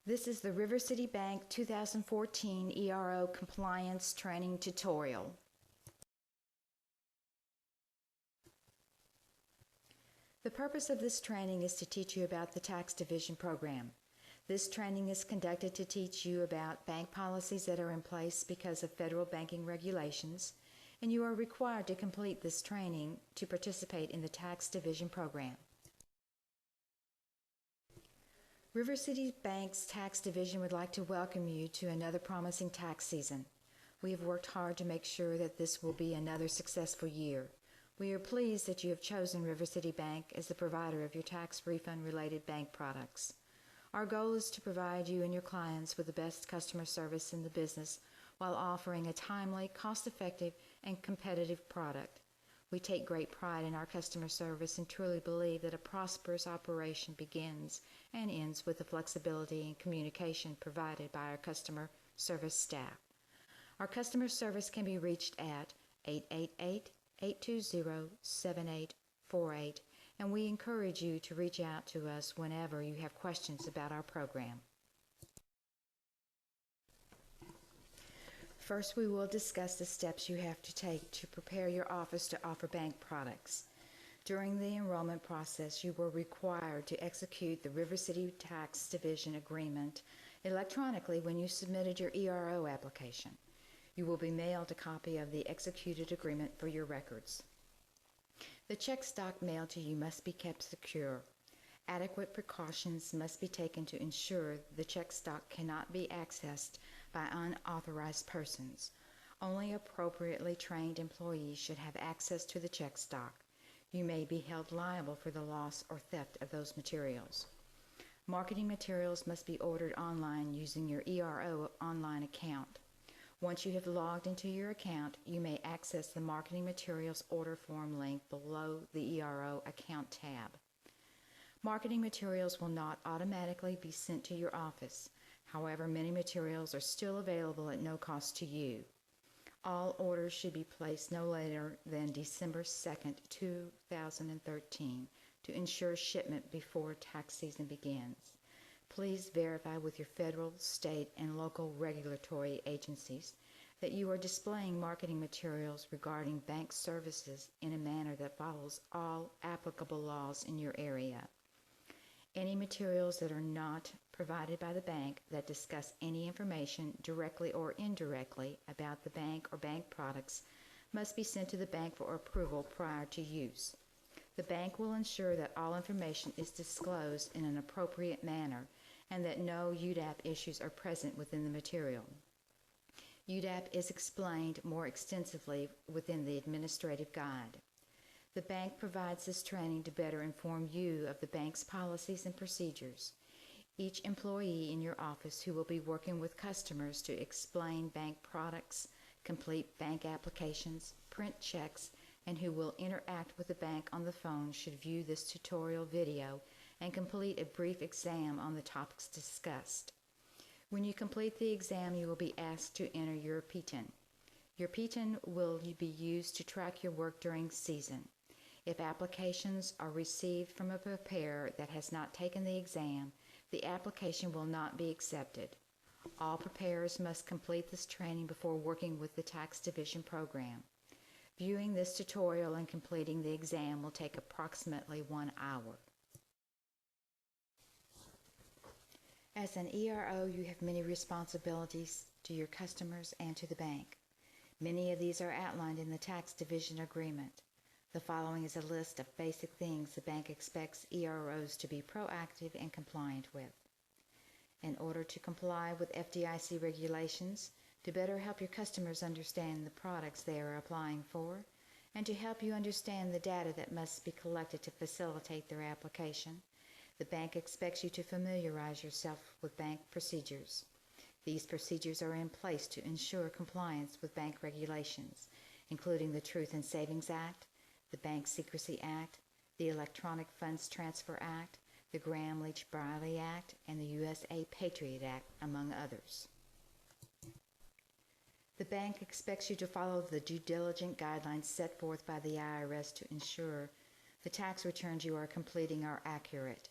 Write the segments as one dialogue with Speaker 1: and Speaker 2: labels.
Speaker 1: This is the River City Bank 2014 ERO Compliance Training Tutorial. The purpose of this training is to teach you about the Tax Division Program. This training is conducted to teach you about bank policies that are in place because of federal banking regulations, and you are required to complete this training to participate in the Tax Division Program. River City Bank's Tax Division would like to welcome you to another promising tax season. We have worked hard to make sure that this will be another successful year. We are pleased that you have chosen River City Bank as the provider of your tax refund-related bank products. Our goal is to provide you and your clients with the best customer service in the business while offering a timely, cost-effective, and competitive product. We take great pride in our customer service and truly believe that a prosperous operation begins and ends with the flexibility and communication provided by our customer service staff. Our customer service can be reached at 888-820-7848, and we encourage you to reach out to us whenever you have questions about our program. First, we will discuss the steps you have to take to prepare your office to offer bank products. During the enrollment process, you were required to execute the River City Tax Division Agreement electronically when you submitted your ERO application. You will be mailed a copy of the executed agreement for your records. The check stock mailed to you must be kept secure. Adequate precautions must be taken to ensure the check stock cannot be accessed by unauthorized persons. Only appropriately trained employees should have access to the check stock. You may be held liable for the loss or theft of those materials. Marketing materials must be ordered online using your ERO online account. Once you have logged into your account, you may access the Marketing Materials Order Form link below the ERO Account tab. Marketing materials will not automatically be sent to your office. However, many materials are still available at no cost to you. All orders should be placed no later than December 2nd, 2013 to ensure shipment before tax season begins. Please verify with your federal, state, and local regulatory agencies that you are displaying marketing materials regarding bank services in a manner that follows all applicable laws in your area. Any materials that are not provided by the bank that discuss any information directly or indirectly about the bank or bank products must be sent to the bank for approval prior to use. The bank will ensure that all information is disclosed in an appropriate manner and that no UDAP issues are present within the material. UDAP is explained more extensively within the administrative guide. The bank provides this training to better inform you of the bank's policies and procedures. Each employee in your office who will be working with customers to explain bank products, complete bank applications, print checks, and who will interact with the bank on the phone should view this tutorial video and complete a brief exam on the topics discussed. When you complete the exam, you will be asked to enter your PTIN. Your PTIN will be used to track your work during season. If applications are received from a preparer that has not taken the exam, the application will not be accepted. All preparers must complete this training before working with the Tax Division Program. Viewing this tutorial and completing the exam will take approximately 1 hour. As an ERO, you have many responsibilities to your customers and to the bank. Many of these are outlined in the Tax Division Agreement. The following is a list of basic things the bank expects EROs to be proactive and compliant with. In order to comply with FDIC regulations, to better help your customers understand the products they are applying for, and to help you understand the data that must be collected to facilitate their application, the bank expects you to familiarize yourself with bank procedures. These procedures are in place to ensure compliance with bank regulations, including the Truth in Savings Act, the Bank Secrecy Act, the Electronic Funds Transfer Act, the Gramm-Leach-Bliley Act, and the USA Patriot Act, among others. The bank expects you to follow the due diligence guidelines set forth by the IRS to ensure the tax returns you are completing are accurate.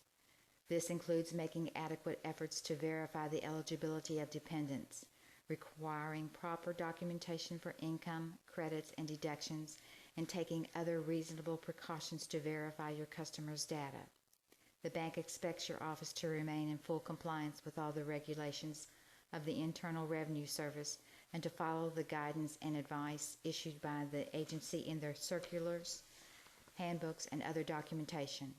Speaker 1: This includes making adequate efforts to verify the eligibility of dependents, requiring proper documentation for income, credits, and deductions, and taking other reasonable precautions to verify your customers' data. The bank expects your office to remain in full compliance with all the regulations of the Internal Revenue Service and to follow the guidance and advice issued by the agency in their circulars, handbooks, and other documentation.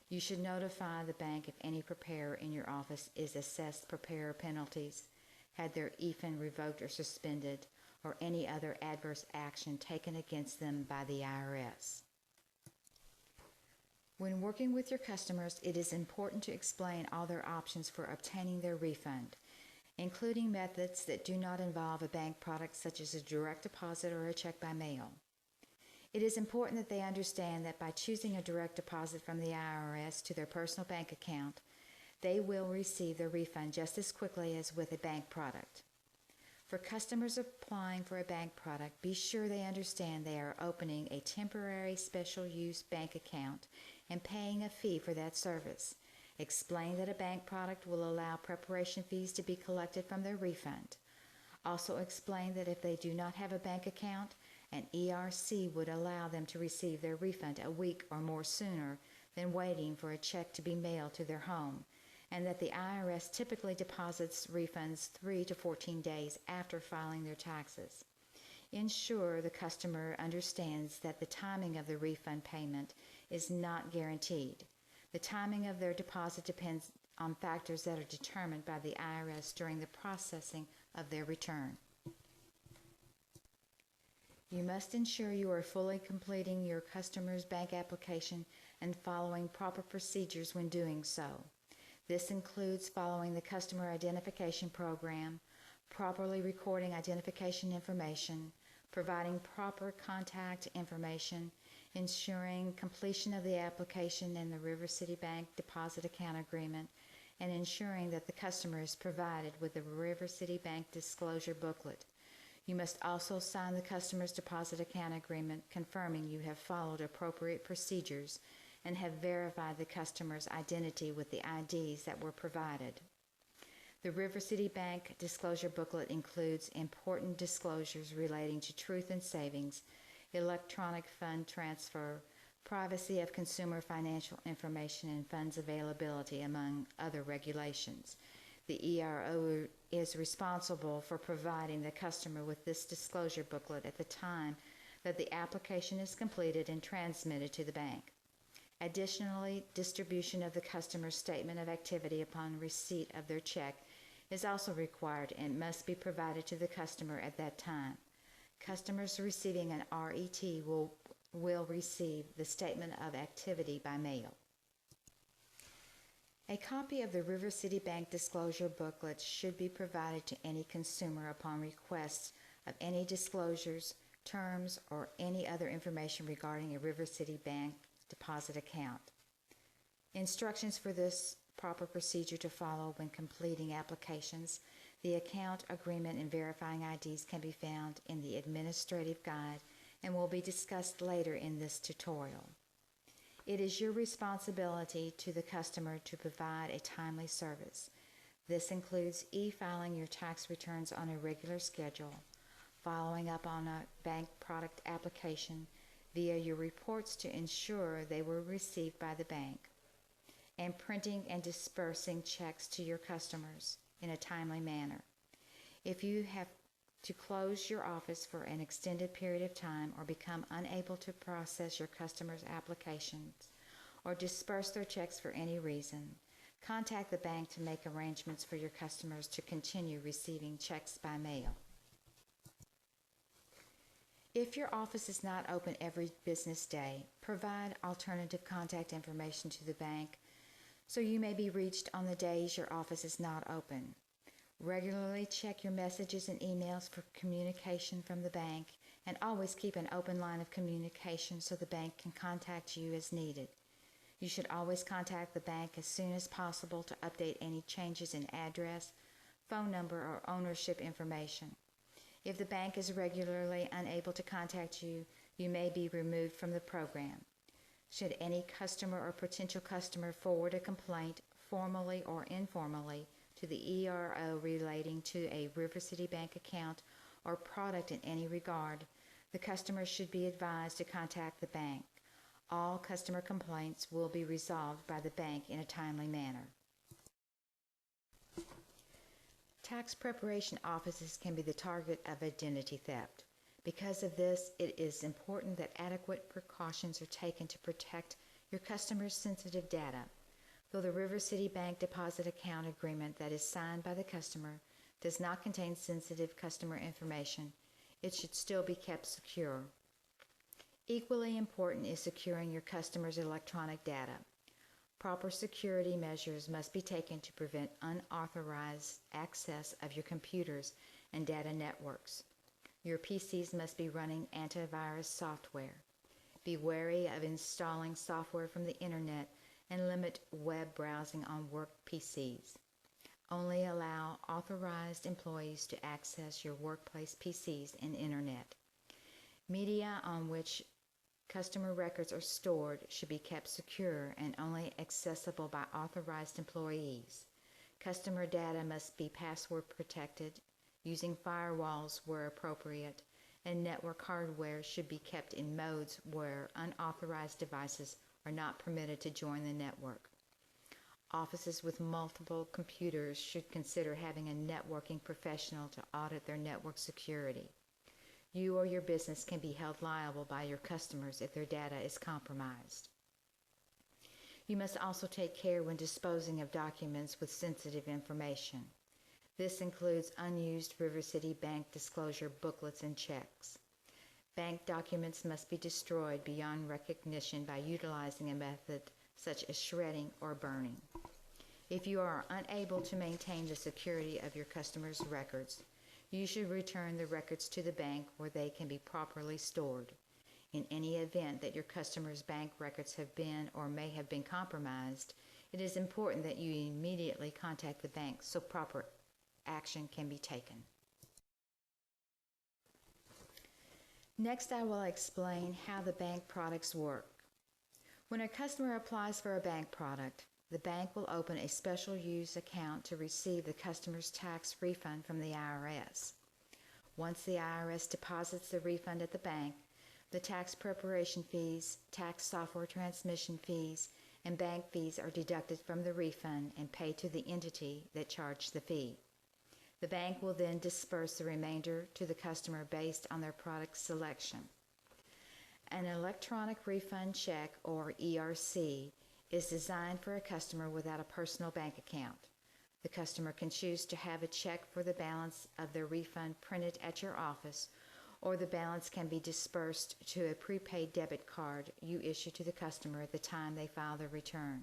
Speaker 1: You should notify the bank if any preparer in your office is assessed preparer penalties, had their EFIN revoked or suspended, or any other adverse action taken against them by the IRS. When working with your customers, it is important to explain all their options for obtaining their refund, including methods that do not involve a bank product such as a direct deposit or a check by mail. It is important that they understand that by choosing a direct deposit from the IRS to their personal bank account, they will receive their refund just as quickly as with a bank product. For customers applying for a bank product, be sure they understand they are opening a temporary special use bank account and paying a fee for that service. Explain that a bank product will allow preparation fees to be collected from their refund. Also explain that if they do not have a bank account, an ERC would allow them to receive their refund a week or more sooner than waiting for a check to be mailed to their home, and that the IRS typically deposits refunds 3 to 14 days after filing their taxes. Ensure the customer understands that the timing of the refund payment is not guaranteed. The timing of their deposit depends on factors that are determined by the IRS during the processing of their return. You must ensure you are fully completing your customer's bank application and following proper procedures when doing so. This includes following the customer identification program, properly recording identification information, providing proper contact information, ensuring completion of the application and the River City Bank deposit account agreement, and ensuring that the customer is provided with the River City Bank disclosure booklet. You must also sign the customer's deposit account agreement confirming you have followed appropriate procedures and have verified the customer's identity with the IDs that were provided. The River City Bank disclosure booklet includes important disclosures relating to truth in savings, electronic fund transfer, privacy of consumer financial information, and funds availability, among other regulations. The ERO is responsible for providing the customer with this disclosure booklet at the time that the application is completed and transmitted to the bank. Additionally, distribution of the customer's statement of activity upon receipt of their check is also required and must be provided to the customer at that time. Customers receiving an RET will receive the statement of activity by mail. A copy of the River City Bank disclosure booklet should be provided to any consumer upon request of any disclosures, terms, or any other information regarding a River City Bank deposit account. Instructions for this proper procedure to follow when completing applications, the account agreement, and verifying IDs can be found in the administrative guide and will be discussed later in this tutorial. It is your responsibility to the customer to provide a timely service. This includes e-filing your tax returns on a regular schedule, following up on a bank product application via your reports to ensure they were received by the bank, and printing and dispersing checks to your customers in a timely manner. If you have to close your office for an extended period of time or become unable to process your customers' applications or disperse their checks for any reason, contact the bank to make arrangements for your customers to continue receiving checks by mail. If your office is not open every business day, provide alternative contact information to the bank so you may be reached on the days your office is not open. Regularly check your messages and emails for communication from the bank, and always keep an open line of communication so the bank can contact you as needed. You should always contact the bank as soon as possible to update any changes in address, phone number, or ownership information. If the bank is regularly unable to contact you, you may be removed from the program. Should any customer or potential customer forward a complaint, formally or informally, to the ERO relating to a River City Bank account or product in any regard, the customer should be advised to contact the bank. All customer complaints will be resolved by the bank in a timely manner. Tax preparation offices can be the target of identity theft. Because of this, it is important that adequate precautions are taken to protect your customers' sensitive data. Though the River City Bank deposit account agreement that is signed by the customer does not contain sensitive customer information, it should still be kept secure. Equally important is securing your customers' electronic data. Proper security measures must be taken to prevent unauthorized access of your computers and data networks. Your PCs must be running antivirus software. Be wary of installing software from the internet and limit web browsing on work PCs. Only allow authorized employees to access your workplace PCs and internet. Media on which customer records are stored should be kept secure and only accessible by authorized employees. Customer data must be password protected, using firewalls where appropriate, and network hardware should be kept in modes where unauthorized devices are not permitted to join the network. Offices with multiple computers should consider having a networking professional to audit their network security. You or your business can be held liable by your customers if their data is compromised. You must also take care when disposing of documents with sensitive information. This includes unused River City Bank disclosure booklets and checks. Bank documents must be destroyed beyond recognition by utilizing a method such as shredding or burning. If you are unable to maintain the security of your customers' records, you should return the records to the bank where they can be properly stored. In any event that your customers' bank records have been or may have been compromised, it is important that you immediately contact the bank so proper action can be taken. Next, I will explain how the bank products work. When a customer applies for a bank product, the bank will open a special use account to receive the customer's tax refund from the IRS. Once the IRS deposits the refund at the bank, the tax preparation fees, tax software transmission fees, and bank fees are deducted from the refund and paid to the entity that charged the fee. The bank will then disperse the remainder to the customer based on their product selection. An electronic refund check, or ERC, is designed for a customer without a personal bank account. The customer can choose to have a check for the balance of their refund printed at your office, or the balance can be dispersed to a prepaid debit card you issue to the customer at the time they file their return.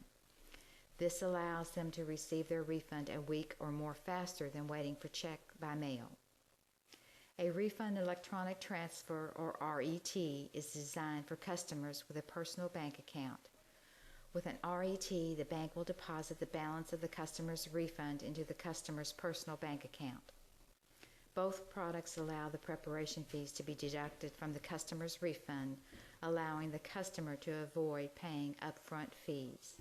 Speaker 1: This allows them to receive their refund a week or more faster than waiting for check by mail. A refund electronic transfer, or RET, is designed for customers with a personal bank account. With an RET, the bank will deposit the balance of the customer's refund into the customer's personal bank account. Both products allow the preparation fees to be deducted from the customer's refund, allowing the customer to avoid paying upfront fees.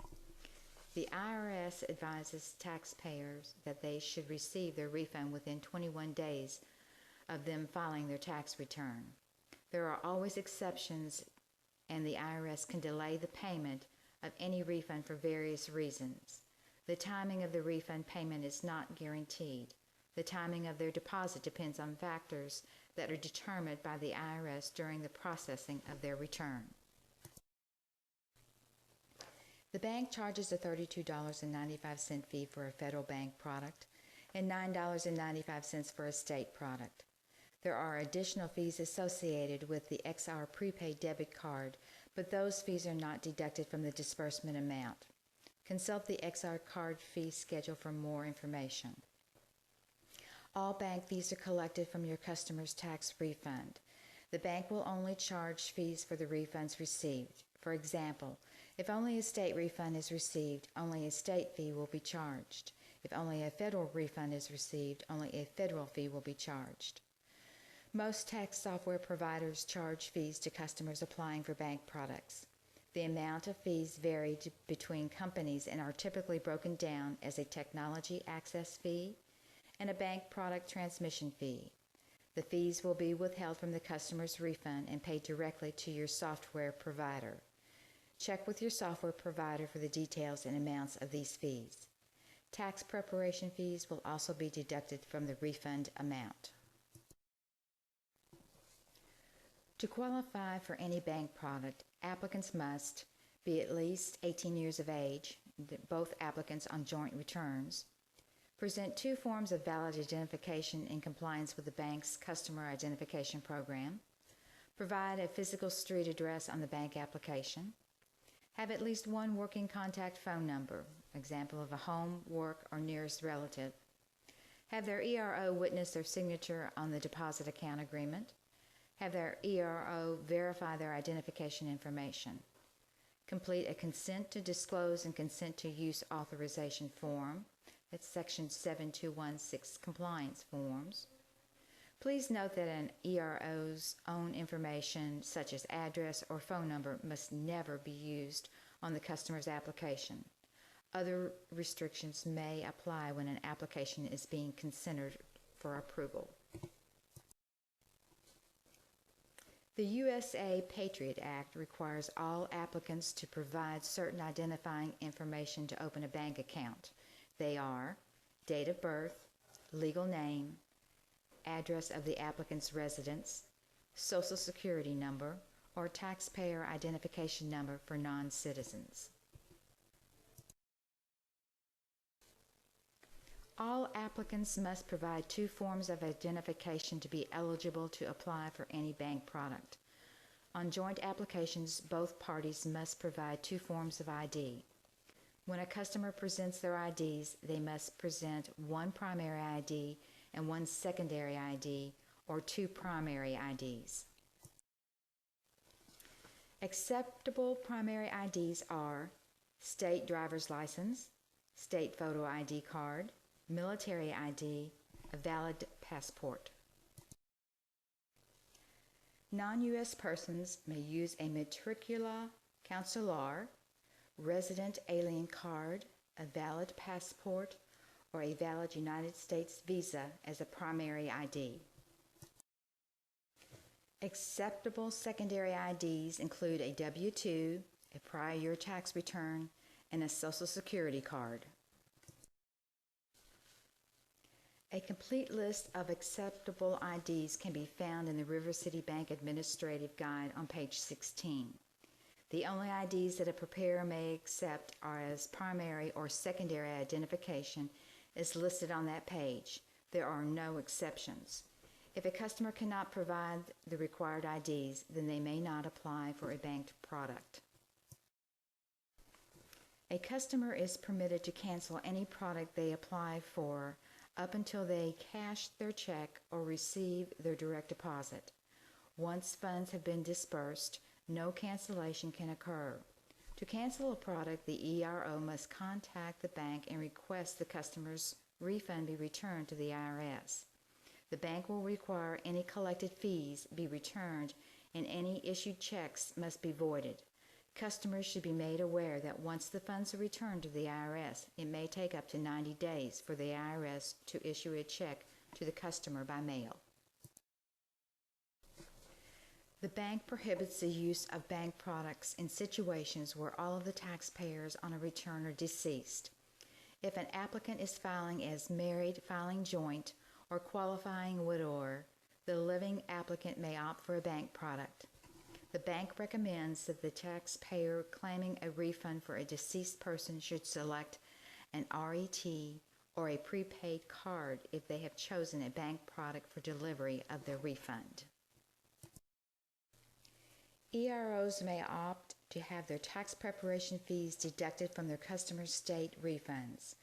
Speaker 1: The IRS advises taxpayers that they should receive their refund within 21 days of them filing their tax return. There are always exceptions, and the IRS can delay the payment of any refund for various reasons. The timing of the refund payment is not guaranteed. The timing of their deposit depends on factors that are determined by the IRS during the processing of their return. The bank charges a $32.95 fee for a federal bank product and $9.95 for a state product. There are additional fees associated with the XR prepaid debit card, but those fees are not deducted from the disbursement amount. Consult the XR card fee schedule for more information. All bank fees are collected from your customer's tax refund. The bank will only charge fees for the refunds received. For example, if only a state refund is received, only a state fee will be charged. If only a federal refund is received, only a federal fee will be charged. Most tax software providers charge fees to customers applying for bank products. The amount of fees vary between companies and are typically broken down as a technology access fee and a bank product transmission fee. The fees will be withheld from the customer's refund and paid directly to your software provider. Check with your software provider for the details and amounts of these fees. Tax preparation fees will also be deducted from the refund amount. To qualify for any bank product, applicants must be at least 18 years of age, both applicants on joint returns, present 2 forms of valid identification in compliance with the bank's customer identification program, provide a physical street address on the bank application, have at least 1 working contact phone number, example of a home, work, or nearest relative, have their ERO witness their signature on the deposit account agreement, have their ERO verify their identification information, complete a consent to disclose and consent to use authorization form, that's Section 7216 compliance forms. Please note that an ERO's own information, such as address or phone number, must never be used on the customer's application. Other restrictions may apply when an application is being considered for approval. The USA Patriot Act requires all applicants to provide certain identifying information to open a bank account. They are date of birth, legal name, address of the applicant's residence, social security number, or taxpayer identification number for non-citizens. All applicants must provide 2 forms of identification to be eligible to apply for any bank product. On joint applications, both parties must provide 2 forms of ID. When a customer presents their IDs, they must present 1 primary ID and 1 secondary ID, or 2 primary IDs. Acceptable primary IDs are state driver's license, state photo ID card, military ID, a valid passport. Non-U.S. persons may use a matricula consular, resident alien card, a valid passport, or a valid United States visa as a primary ID. Acceptable secondary IDs include a W-2, a prior year tax return, and a Social Security card. A complete list of acceptable IDs can be found in the River City Bank Administrative Guide on page 16. The only IDs that a preparer may accept are as primary or secondary identification as listed on that page. There are no exceptions. If a customer cannot provide the required IDs, then they may not apply for a banked product. A customer is permitted to cancel any product they apply for up until they cash their check or receive their direct deposit. Once funds have been disbursed, no cancellation can occur. To cancel a product, the ERO must contact the bank and request the customer's refund be returned to the IRS. The bank will require any collected fees be returned and any issued checks must be voided. Customers should be made aware that once the funds are returned to the IRS, it may take up to 90 days for the IRS to issue a check to the customer by mail. The bank prohibits the use of bank products in situations where all of the taxpayers on a return are deceased. If an applicant is filing as married, filing joint, or qualifying widower, the living applicant may opt for a bank product. The bank recommends that the taxpayer claiming a refund for a deceased person should select an RET or a prepaid card if they have chosen a bank product for delivery of their refund. EROs may opt to have their tax preparation fees deducted from their customer state refunds.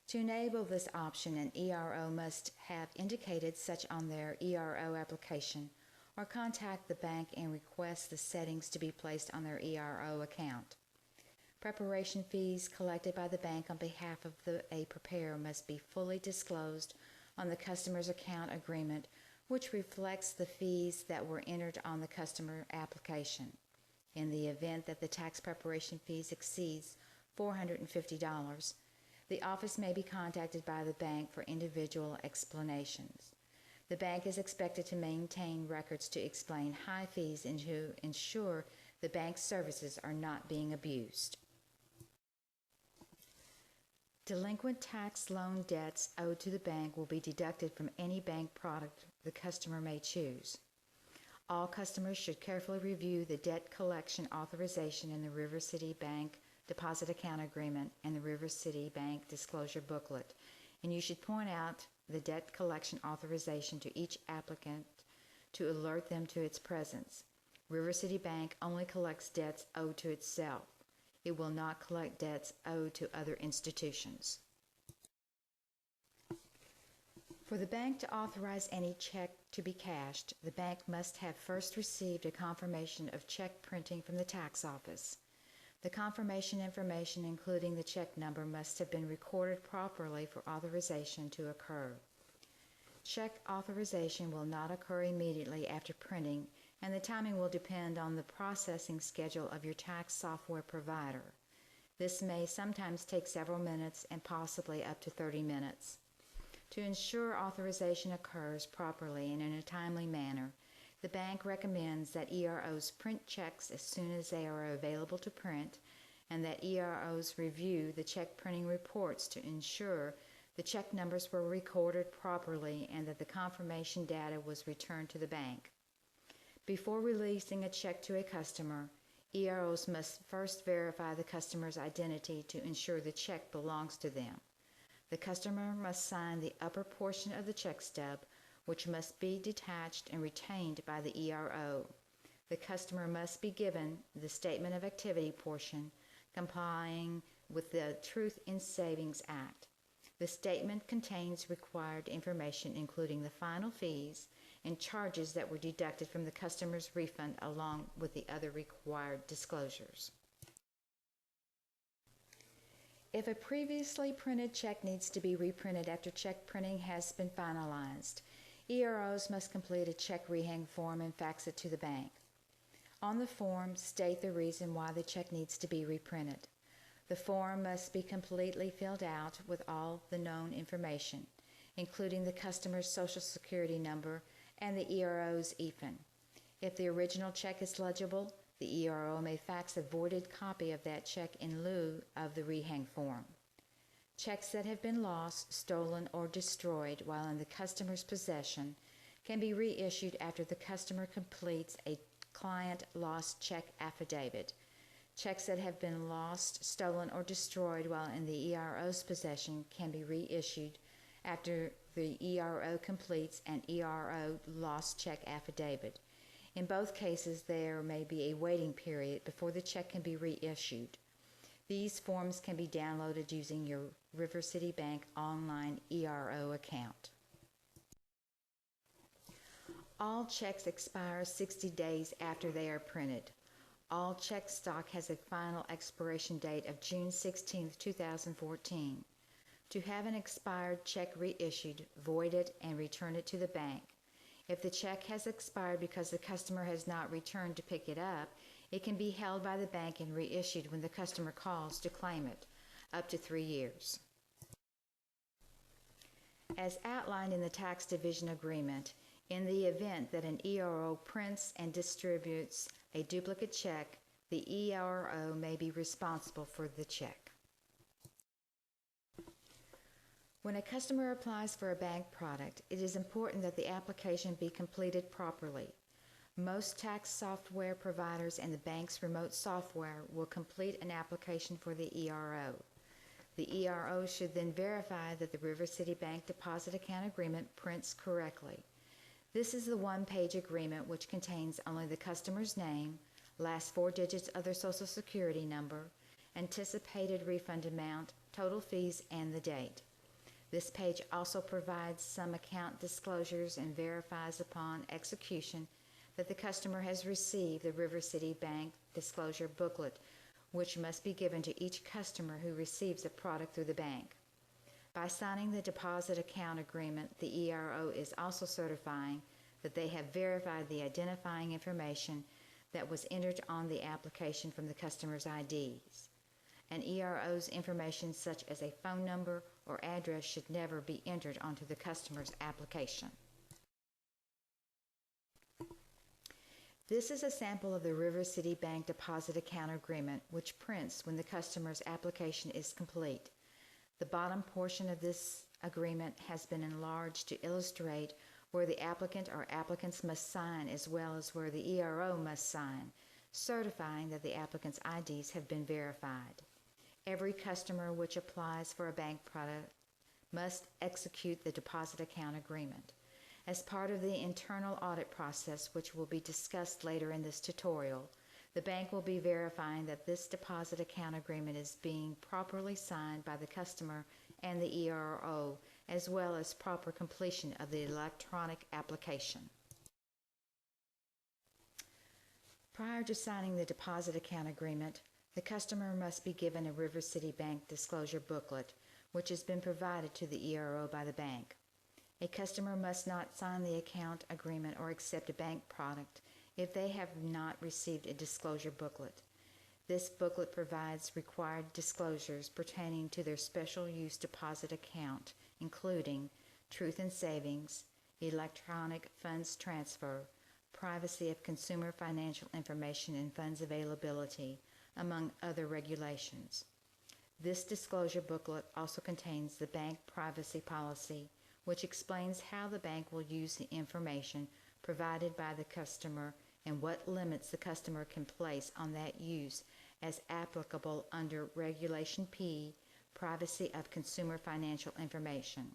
Speaker 1: To enable this option, an ERO must have indicated such on their ERO application or contact the bank and request the settings to be placed on their ERO account. Preparation fees collected by the bank on behalf of a preparer must be fully disclosed on the customer's account agreement, which reflects the fees that were entered on the customer application. In the event that the tax preparation fees exceeds $450, the office may be contacted by the bank for individual explanations. The bank is expected to maintain records to explain high fees and to ensure the bank's services are not being abused. Delinquent tax loan debts owed to the bank will be deducted from any bank product the customer may choose. All customers should carefully review the debt collection authorization in the River City Bank Deposit Account Agreement and the River City Bank Disclosure Booklet, and you should point out the debt collection authorization to each applicant to alert them to its presence. River City Bank only collects debts owed to itself. It will not collect debts owed to other institutions. For the bank to authorize any check to be cashed, the bank must have first received a confirmation of check printing from the tax office. The confirmation information, including the check number, must have been recorded properly for authorization to occur. Check authorization will not occur immediately after printing, and the timing will depend on the processing schedule of your tax software provider. This may sometimes take several minutes and possibly up to 30 minutes. To ensure authorization occurs properly and in a timely manner, the bank recommends that EROs print checks as soon as they are available to print, and that EROs review the check printing reports to ensure the check numbers were recorded properly and that the confirmation data was returned to the bank. Before releasing a check to a customer, EROs must first verify the customer's identity to ensure the check belongs to them. The customer must sign the upper portion of the check stub, which must be detached and retained by the ERO. The customer must be given the statement of activity portion, complying with the Truth in Savings Act. The statement contains required information, including the final fees and charges that were deducted from the customer's refund, along with the other required disclosures. If a previously printed check needs to be reprinted after check printing has been finalized, EROs must complete a check rehang form and fax it to the bank. On the form, state the reason why the check needs to be reprinted. The form must be completely filled out with all the known information, including the customer's Social Security number and the ERO's EFIN. If the original check is legible, the ERO may fax a voided copy of that check in lieu of the rehang form. Checks that have been lost, stolen, or destroyed while in the customer's possession can be reissued after the customer completes a client lost check affidavit. Checks that have been lost, stolen, or destroyed while in the ERO's possession can be reissued after the ERO completes an ERO lost check affidavit. In both cases, there may be a waiting period before the check can be reissued. These forms can be downloaded using your River City Bank online ERO account. All checks expire 60 days after they are printed. All check stock has a final expiration date of June 16, 2014. To have an expired check reissued, void it and return it to the bank. If the check has expired because the customer has not returned to pick it up, it can be held by the bank and reissued when the customer calls to claim it, up to 3 years. As outlined in the Tax Division Agreement, in the event that an ERO prints and distributes a duplicate check, the ERO may be responsible for the check. When a customer applies for a bank product, it is important that the application be completed properly. Most tax software providers and the bank's remote software will complete an application for the ERO. The ERO should then verify that the River City Bank Deposit Account Agreement prints correctly. This is the one-page agreement which contains only the customer's name, last 4 digits of their Social Security number, anticipated refund amount, total fees, and the date. This page also provides some account disclosures and verifies upon execution that the customer has received the River City Bank Disclosure Booklet, which must be given to each customer who receives a product through the bank. By signing the Deposit Account Agreement, the ERO is also certifying that they have verified the identifying information that was entered on the application from the customer's IDs. An ERO's information such as a phone number or address should never be entered onto the customer's application. This is a sample of the River City Bank Deposit Account Agreement, which prints when the customer's application is complete. The bottom portion of this agreement has been enlarged to illustrate where the applicant or applicants must sign as well as where the ERO must sign, certifying that the applicant's IDs have been verified. Every customer which applies for a bank product must execute the deposit account agreement. As part of the internal audit process, which will be discussed later in this tutorial, the bank will be verifying that this deposit account agreement is being properly signed by the customer and the ERO, as well as proper completion of the electronic application. Prior to signing the deposit account agreement, the customer must be given a River City Bank disclosure booklet, which has been provided to the ERO by the bank. A customer must not sign the account agreement or accept a bank product if they have not received a disclosure booklet. This booklet provides required disclosures pertaining to their special use deposit account, including truth in savings, electronic funds transfer, privacy of consumer financial information and funds availability, among other regulations. This disclosure booklet also contains the bank privacy policy, which explains how the bank will use the information provided by the customer and what limits the customer can place on that use as applicable under Regulation P, Privacy of Consumer Financial Information.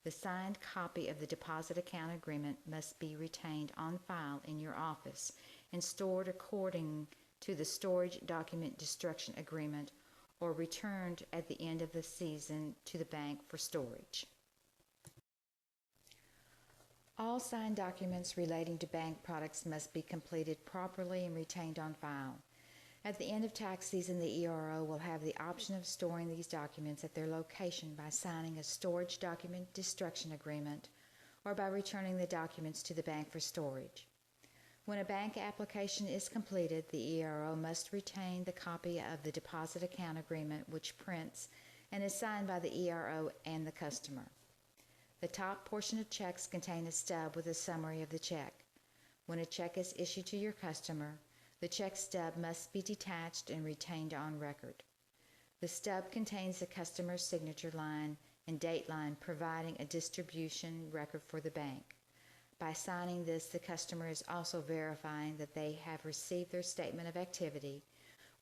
Speaker 1: The signed copy of the deposit account agreement must be retained on file in your office and stored according to the storage document destruction agreement or returned at the end of the season to the bank for storage. All signed documents relating to bank products must be completed properly and retained on file. At the end of tax season, the ERO will have the option of storing these documents at their location by signing a storage document destruction agreement or by returning the documents to the bank for storage. When a bank application is completed, the ERO must retain the copy of the deposit account agreement, which prints and is signed by the ERO and the customer. The top portion of checks contain a stub with a summary of the check. When a check is issued to your customer, the check stub must be detached and retained on record. The stub contains the customer's signature line and date line, providing a distribution record for the bank. By signing this, the customer is also verifying that they have received their statement of activity,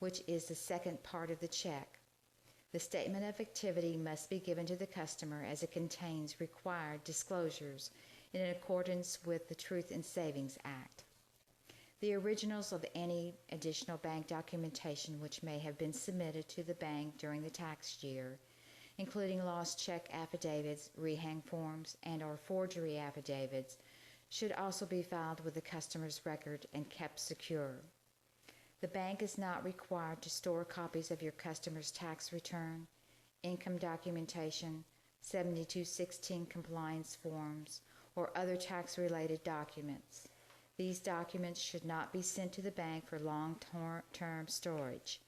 Speaker 1: which is the second part of the check. The statement of activity must be given to the customer as it contains required disclosures in accordance with the Truth in Savings Act. The originals of any additional bank documentation which may have been submitted to the bank during the tax year, including lost check affidavits, rehang forms, and/or forgery affidavits, should also be filed with the customer's record and kept secure. The bank is not required to store copies of your customer's tax return, income documentation, 7216 compliance forms, or other tax-related documents. These documents should not be sent to the bank for long-term storage.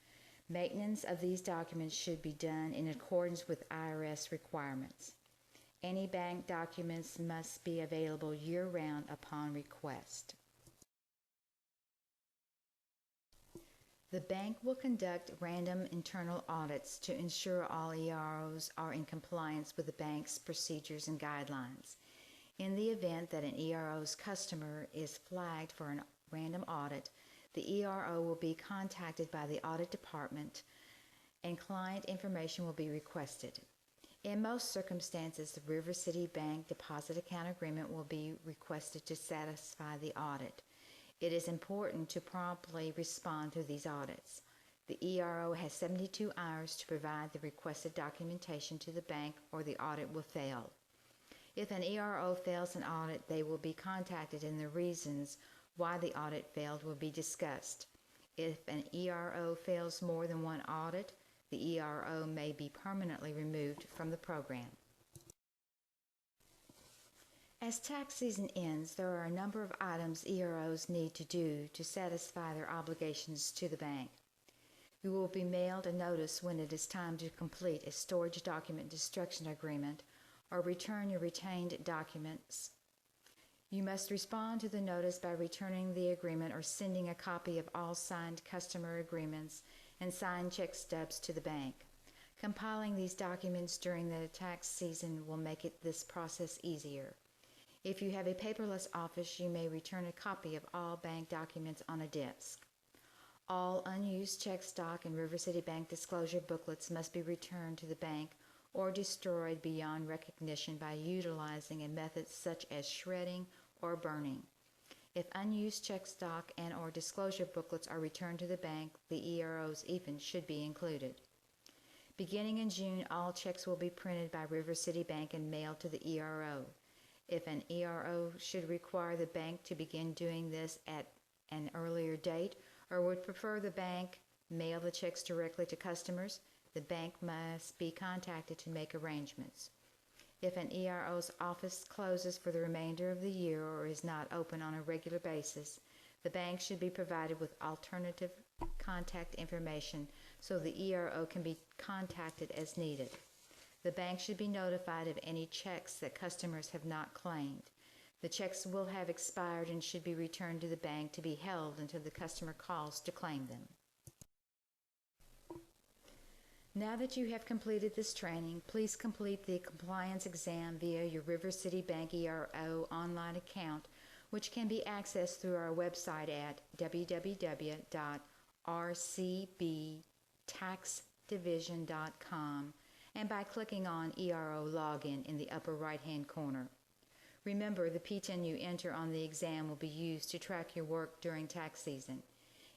Speaker 1: Maintenance of these documents should be done in accordance with IRS requirements. Any bank documents must be available year-round upon request. The bank will conduct random internal audits to ensure all EROs are in compliance with the bank's procedures and guidelines. In the event that an ERO's customer is flagged for a random audit, the ERO will be contacted by the audit department and client information will be requested. In most circumstances, the River City Bank Deposit Account Agreement will be requested to satisfy the audit. It is important to promptly respond to these audits. The ERO has 72 hours to provide the requested documentation to the bank or the audit will fail. If an ERO fails an audit, they will be contacted and the reasons why the audit failed will be discussed. If an ERO fails more than one audit, the ERO may be permanently removed from the program. As tax season ends, there are a number of items EROs need to do to satisfy their obligations to the bank. You will be mailed a notice when it is time to complete a storage document destruction agreement or return your retained documents. You must respond to the notice by returning the agreement or sending a copy of all signed customer agreements and signed check stubs to the bank. Compiling these documents during the tax season will make this process easier. If you have a paperless office, you may return a copy of all bank documents on a disk. All unused check stock and River City Bank disclosure booklets must be returned to the bank or destroyed beyond recognition by utilizing a method such as shredding or burning. If unused check stock and or disclosure booklets are returned to the bank, the ERO's even should be included. Beginning in June, all checks will be printed by River City Bank and mailed to the ERO. If an ERO should require the bank to begin doing this at an earlier date or would prefer the bank mail the checks directly to customers, the bank must be contacted to make arrangements. If an ERO's office closes for the remainder of the year or is not open on a regular basis, the bank should be provided with alternative contact information so the ERO can be contacted as needed. The bank should be notified of any checks that customers have not claimed. The checks will have expired and should be returned to the bank to be held until the customer calls to claim them. Now that you have completed this training, please complete the compliance exam via your River City Bank ERO online account, which can be accessed through our website at www.rcbtaxdivision.com and by clicking on ERO Login in the upper right-hand corner. Remember, the PTIN you enter on the exam will be used to track your work during tax season.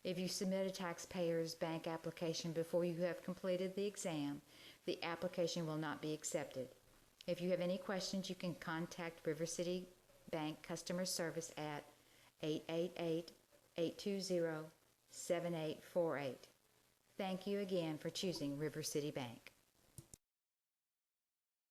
Speaker 1: If you submit a taxpayer's bank application before you have completed the exam, the application will not be accepted. If you have any questions, you can contact River City Bank Customer Service at 888-820-7848. Thank you again for choosing River City Bank.